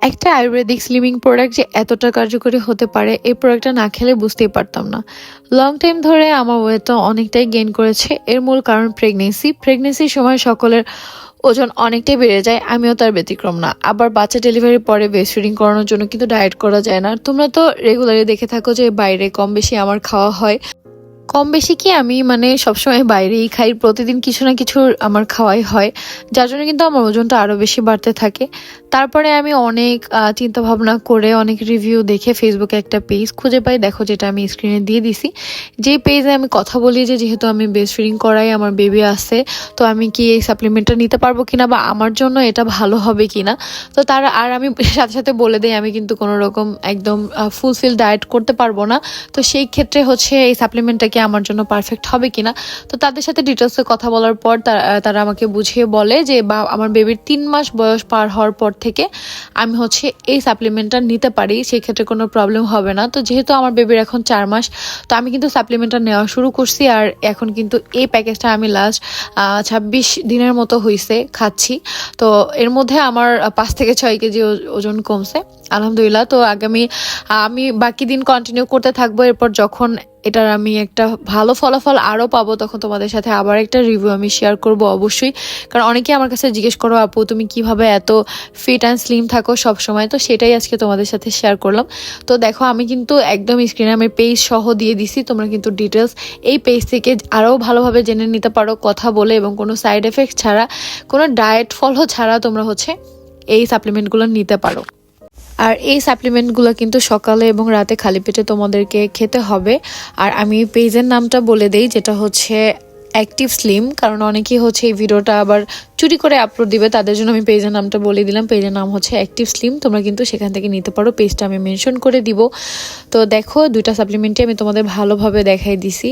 একটা Ayurvedic slimming product যে এতটা কার্যকরী হতে পারে এই প্রোডাক্টটা না খেলে বুঝতেই পারতাম না। লং টাইম ধরে আমার ওয়েটটা অনেকটাই গেইন করেছে। এর মূল কারণ প্রেগনেন্সির সময় সকলের ওজন অনেকটাই বেড়ে যায়, আমিও তার ব্যতিক্রম না। আবার বাচ্চা ডেলিভারির পরে ব্রেস্ট ফিডিং করানোর জন্য কিন্তু ডায়েট করা যায় না। তোমরা তো রেগুলারলি দেখে থাকো যে বাইরে কম বেশি আমার খাওয়া হয়। কম বেশি কি আমি মানে সবসময় বাইরেই খাই, প্রতিদিন কিছু না কিছু আমার খাওয়াই হয়, যার জন্য কিন্তু আমার ওজনটা আরো বেশি বাড়তে থাকে। তারপরে আমি অনেক চিন্তা ভাবনা করে অনেক রিভিউ দেখে ফেসবুকে একটা পেজ খুঁজে পাই, দেখো যেটা আমি স্ক্রিনে দিয়ে দিছি। যে পেজে আমি কথা বলি যে যেহেতু আমি ব্রেস্ট ফিডিং করাই, আমার বেবি আছে, তো আমি কি এই সাপ্লিমেন্টটা নিতে পারবো কিনা বা আমার জন্য এটা ভালো হবে কিনা। তো তারা আর আমি সাথে সাথে বলে দেই আমি কিন্তু কোনো রকম একদম ফুলফিল ডায়েট করতে পারবো না। তো সেই ক্ষেত্রে হচ্ছে এই সাপ্লিমেন্টটা কি আমার জন্য পারফেক্ট হবে কিনা। তো তাদের সাথে ডিটেলসে কথা বলার পর তারা আমাকে বুঝিয়ে বলে যে বা আমার বেবির 3 মাস বয়স পার হওয়ার পর থেকে আমি হচ্ছে এই সাপ্লিমেন্টটা নিতে পারি, সেক্ষেত্রে কোনো প্রবলেম হবে না। তো যেহেতু আমার বেবির এখন 4 মাস, তো আমি কিন্তু সাপ্লিমেন্টটা নেওয়া শুরু করছি। আর এখন কিন্তু এই প্যাকেজটা আমি লাস্ট 26 দিনের মতো হয়েছে খাচ্ছি। তো এর মধ্যে আমার 5 থেকে 6 কেজি ওজন কমছে আলহামদুলিল্লাহ। তো আমি বাকি দিন কন্টিনিউ করতে থাকবো। এরপর যখন এটার আমি একটা ভালো ফলাফল আরও পাবো, তখন তোমাদের সাথে আবার একটা রিভিউ আমি শেয়ার করব অবশ্যই। কারণ অনেকেই আমার কাছে জিজ্ঞেস করো, আপু তুমি কিভাবে এত ফিট অ্যান্ড স্লিম থাকো সব সময়। তো সেটাই আজকে তোমাদের সাথে শেয়ার করলাম। তো দেখো আমি কিন্তু একদম স্ক্রিনে আমি পেজ সহ দিয়ে দিছি, তোমরা কিন্তু ডিটেলস এই পেজ থেকে আরও ভালোভাবে জেনে নিতে পারো কথা বলে, এবং কোনো সাইড এফেক্ট ছাড়া, কোনো ডায়েট ফলো ছাড়া তোমরা হচ্ছে এই সাপ্লিমেন্টগুলো নিতে পারো। আর এই সাপ্লিমেন্টগুলো কিন্তু সকালে এবং রাতে খালি পেটে তোমাদেরকে খেতে হবে। আর আমি পেজের নামটা বলে দেই, যেটা হচ্ছে অ্যাক্টিভ স্লিম। কারণ অনেকেই হচ্ছে এই ভিডিওটা আবার চুরি করে আপলোড দিবে, তাদের জন্য আমি পেজের নামটা বলে দিলাম। পেজের নাম হচ্ছে অ্যাক্টিভ স্লিম, তোমরা কিন্তু সেখান থেকে নিতে পারো, পেজটা আমি মেনশন করে দিব। তো দেখো 2টা সাপ্লিমেন্টই আমি তোমাদের ভালোভাবে দেখাই দিছি।